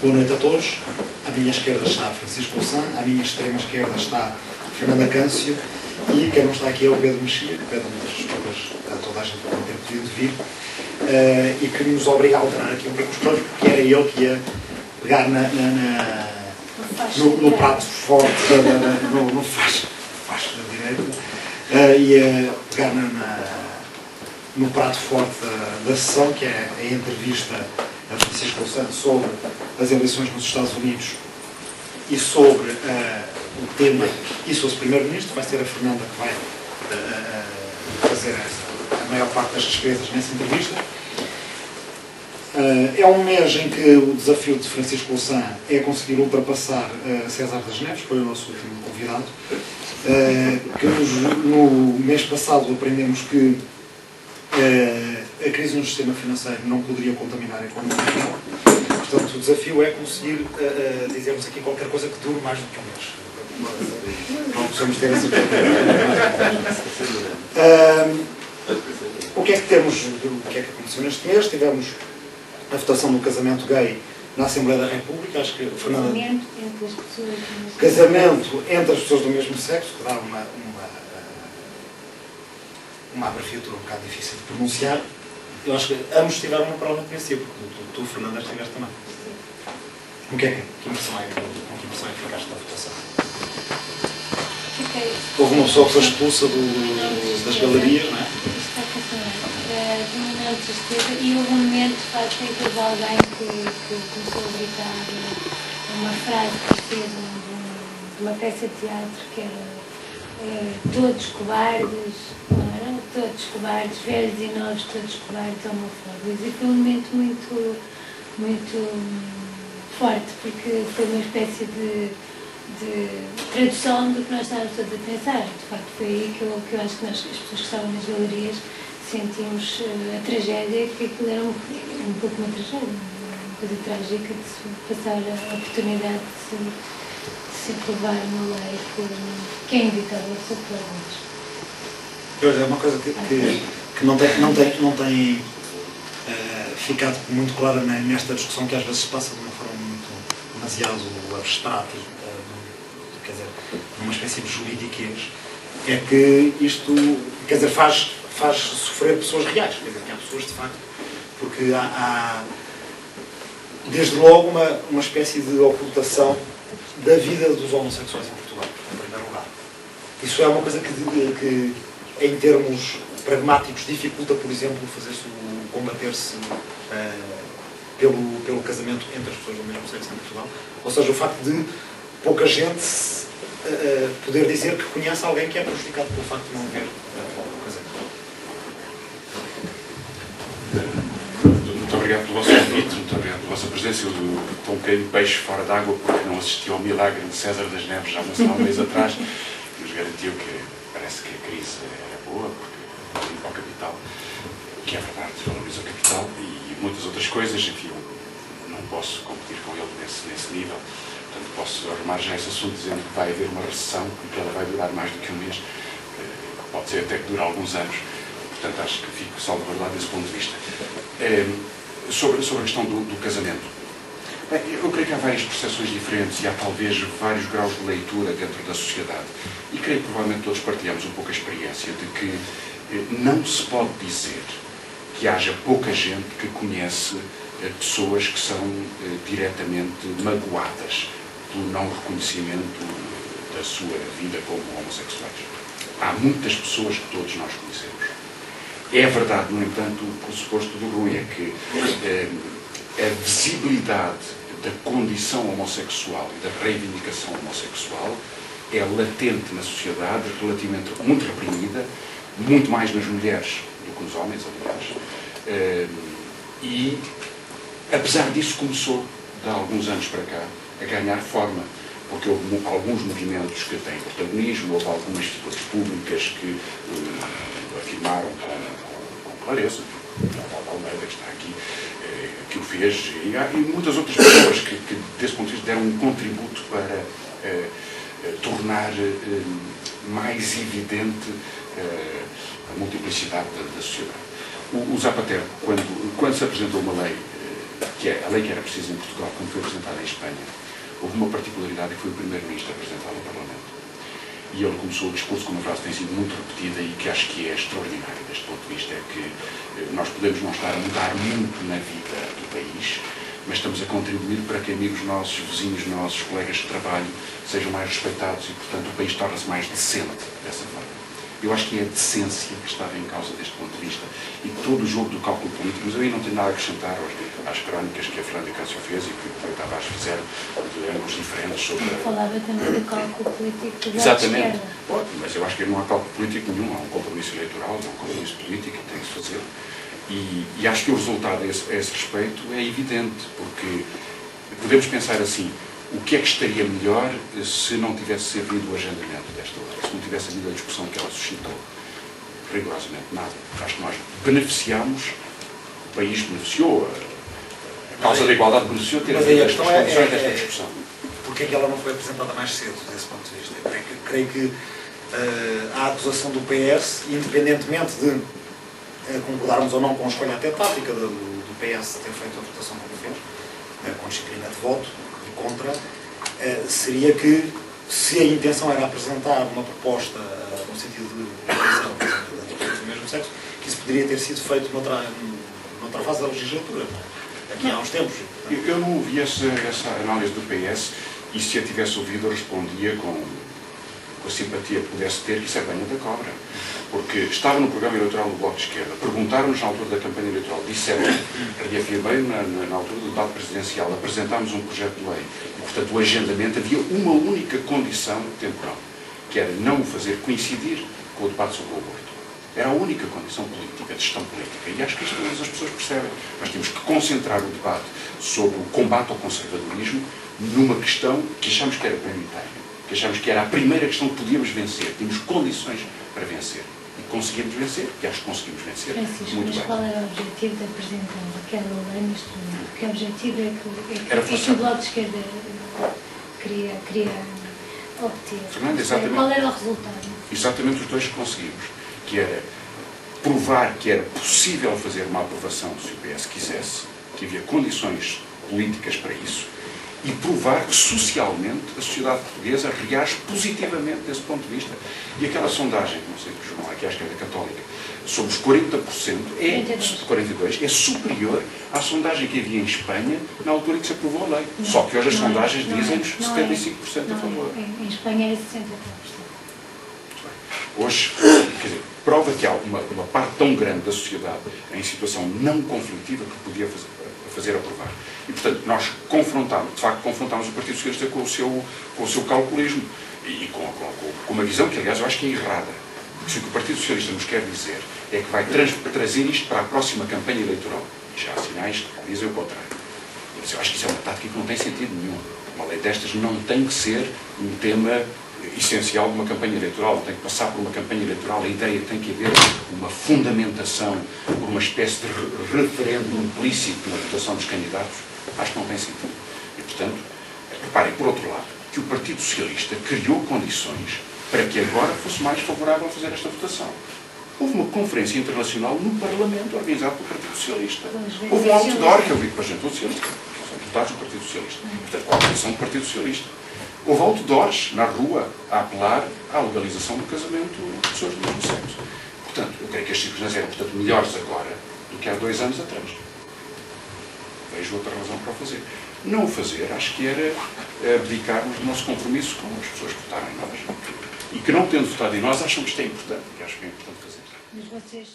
Boa noite a todos. À minha esquerda está Francisco Louçã, à minha extrema esquerda está Fernanda Câncio e quem não está aqui é o Pedro Mexia, que pede umas desculpas a toda a gente por não ter podido vir e que nos obriga a alternar aqui um pouco os planos, porque era ele que ia pegar no prato forte, no facho da direita, ia pegar no prato forte da sessão, que é a entrevista a Francisco Louçã sobre as eleições nos Estados Unidos e sobre o tema, e sobre o Primeiro-Ministro. Vai ser a Fernanda que vai fazer a maior parte das despesas nessa entrevista. É um mês em que o desafio de Francisco Louçã é conseguir ultrapassar César das Neves, que foi o nosso último convidado, que no mês passado aprendemos que a crise no sistema financeiro não poderia contaminar a economia. Portanto, o desafio é conseguir dizermos aqui qualquer coisa que dure mais do que um mês. Não precisamos ter essa o que é que temos, o que é que aconteceu neste mês? Tivemos a votação do casamento gay na Assembleia da República. Acho que casamento entre as pessoas do mesmo sexo, que dá uma abreviatura um bocado difícil de pronunciar. Eu acho que ambos tiveram uma prova de si, porque tu, Fernanda, estiveste também. Com que impressão é que ficaste da votação? Houve uma pessoa que foi expulsa das galerias, não é? E houve um momento, de facto, em que houve alguém que começou a gritar uma frase que fez de uma peça de teatro que era todos cobardes, não era? Todos cobardes, velhos e novos, todos cobardes, homofóbicos. E foi um momento muito, muito forte, porque foi uma espécie de tradução do que nós estávamos todos a pensar. De facto, foi aí que eu acho que as pessoas que estavam nas galerias sentimos a tragédia, que aquilo era um pouco uma tragédia, uma coisa trágica de se passar a oportunidade de se aprovar uma lei que é inevitável ser aprovada. É uma coisa que não tem ficado muito clara nesta discussão, que às vezes se passa de uma forma demasiado abstrata, quer dizer, numa espécie de juridiquês, é que isto, quer dizer, faz sofrer pessoas reais, quer dizer, que há pessoas de facto, porque há desde logo uma espécie de ocultação da vida dos homossexuais em Portugal, em primeiro lugar. Isso é uma coisa que em termos pragmáticos dificulta, por exemplo, combater-se pelo casamento entre as pessoas do mesmo sexo em Portugal. Ou seja, o facto de pouca gente poder dizer que conhece alguém que é prejudicado pelo facto de não haver casamento. Muito obrigado pelo vosso convite, muito obrigado pela vossa presença. Eu estou um bocadinho de peixe fora d'água porque não assisti ao milagre de César das Neves já há um mês atrás, que nos garantiu que parece que a crise era boa, porque limpa o capital, que é verdade, valoriza o capital e muitas outras coisas. Enfim, eu não posso competir com ele nesse nível. Portanto, posso arrumar já esse assunto dizendo que vai haver uma recessão e que ela vai durar mais do que um mês, pode ser até que dure alguns anos. Portanto, acho que fico salvaguardado desse ponto de vista. Sobre a questão do casamento, eu creio que há várias percepções diferentes e há talvez vários graus de leitura dentro da sociedade. E creio que provavelmente todos partilhamos um pouco a experiência de que não se pode dizer que haja pouca gente que conhece pessoas que são diretamente magoadas pelo não reconhecimento da sua vida como homossexuais. Há muitas pessoas que todos nós conhecemos. É verdade, no entanto, o pressuposto do Rui é que a visibilidade da condição homossexual e da reivindicação homossexual é latente na sociedade, relativamente muito reprimida, muito mais nas mulheres do que nos homens, aliás. E, apesar disso, começou, de há alguns anos para cá, a ganhar forma, porque houve alguns movimentos que têm protagonismo, houve algumas figuras públicas que afirmaram com Clareza, o Paulo Almeida, que está aqui, que o fez, e muitas outras pessoas que, desse ponto de vista, deram um contributo para tornar mais evidente a multiplicidade da sociedade. O Zapatero, quando se apresentou uma lei, que é a lei que era precisa em Portugal, quando foi apresentada em Espanha, houve uma particularidade que foi o primeiro-ministro a apresentá-la ao Parlamento. E ele começou o discurso com uma frase que tem sido muito repetida e que acho que é extraordinária deste ponto de vista, é que nós podemos não estar a mudar muito na vida do país, mas estamos a contribuir para que amigos nossos, vizinhos nossos, colegas de trabalho sejam mais respeitados e, portanto, o país torna-se mais decente dessa forma. Eu acho que é a decência que estava em causa deste ponto de vista e todo o jogo do cálculo político, mas eu aí não tenho nada a acrescentar às crónicas que a Fernanda Cássio fez e que o Rui Tavares fizeram de ângulos diferentes sobre... Falava também do cálculo político da Exatamente. esquerda. Pode, mas eu acho que não há cálculo político nenhum, há um compromisso eleitoral, há um compromisso político que tem que se fazer. E acho que o resultado a esse respeito é evidente, porque podemos pensar assim, o que é que estaria melhor se não tivesse havido o agendamento desta lei, se não tivesse havido a discussão que ela suscitou? Rigorosamente nada. Acho que nós beneficiámos, o país beneficiou, a causa da igualdade beneficiou ter havido as condições desta discussão. Porque é que ela não foi apresentada mais cedo, desse ponto de vista? Eu creio que a acusação do PS, independentemente de concordarmos ou não com a escolha até tática do PS ter feito a votação como fez, com disciplina de voto, contra, seria que, se a intenção era apresentar uma proposta no sentido de eleição do mesmo sexo, que isso poderia ter sido feito noutra fase da legislatura, aqui há uns tempos. Eu não ouvi essa análise do PS e, se a tivesse ouvido, eu respondia com a simpatia que pudesse ter, que isso é banho da cobra. Porque estava no programa eleitoral do Bloco de Esquerda, perguntaram-nos na altura da campanha eleitoral, disseram, reafirmei na altura do debate presidencial, apresentámos um projeto de lei e, portanto, o agendamento havia uma única condição temporal, que era não o fazer coincidir com o debate sobre o aborto. Era a única condição política, de gestão política. E acho que isto todas as pessoas percebem. Nós temos que concentrar o debate sobre o combate ao conservadorismo numa questão que achamos que era prioritária, que achamos que era a primeira questão que podíamos vencer, tínhamos condições para vencer. E conseguimos vencer, e acho que conseguimos vencer. Francisco, muito mas bem. qual era o objetivo de apresentar aquela lei neste momento? Que objetivo é que Era o Bloco de Esquerda queria obter? Fernanda, exatamente. Qual era o resultado? Exatamente os dois que conseguimos, que era provar que era possível fazer uma aprovação se o PS quisesse, que havia condições políticas para isso, e provar que socialmente a sociedade portuguesa reage positivamente desse ponto de vista. E aquela sondagem, não sei que jornal aqui, acho que é da Católica, sobre os 40%, 42%, é superior à sondagem que havia em Espanha na altura em que se aprovou a lei. Não, só que hoje as não sondagens não dizem-nos não 75% a favor. Em Espanha é 60%. Hoje, quer dizer, prova que há uma parte tão grande da sociedade em situação não conflitiva que podia fazer aprovar. E, portanto, nós confrontámos, de facto, confrontámos o Partido Socialista com o seu calculismo e com uma visão que, aliás, eu acho que é errada. Porque se o que o Partido Socialista nos quer dizer é que vai trazer isto para a próxima campanha eleitoral, e já há sinais que dizem o contrário. Eu acho que isso é uma tática que não tem sentido nenhum. Uma lei destas não tem que ser um tema essencial de uma campanha eleitoral, tem que passar por uma campanha eleitoral, a ideia tem que haver uma fundamentação por uma espécie de referendo implícito na votação dos candidatos, acho que não tem sentido. E, portanto, reparem, por outro lado, que o Partido Socialista criou condições para que agora fosse mais favorável a fazer esta votação. Houve uma conferência internacional no Parlamento organizada pelo Partido Socialista. Houve um outdoor que eu vi para a gente do Socialista, são deputados do Partido Socialista, portanto, com a oposição do Partido Socialista. Houve outdoors na rua a apelar à legalização do casamento de pessoas do mesmo sexo. Portanto, eu creio que as circunstâncias eram, portanto, melhores agora do que há 2 anos atrás. Vejo outra razão para o fazer. Não o fazer, acho que era abdicarmos do nosso compromisso com as pessoas que votaram em nós. E que, não tendo votado em nós, acham que isto é importante. E acho que é importante fazer. Mas vocês...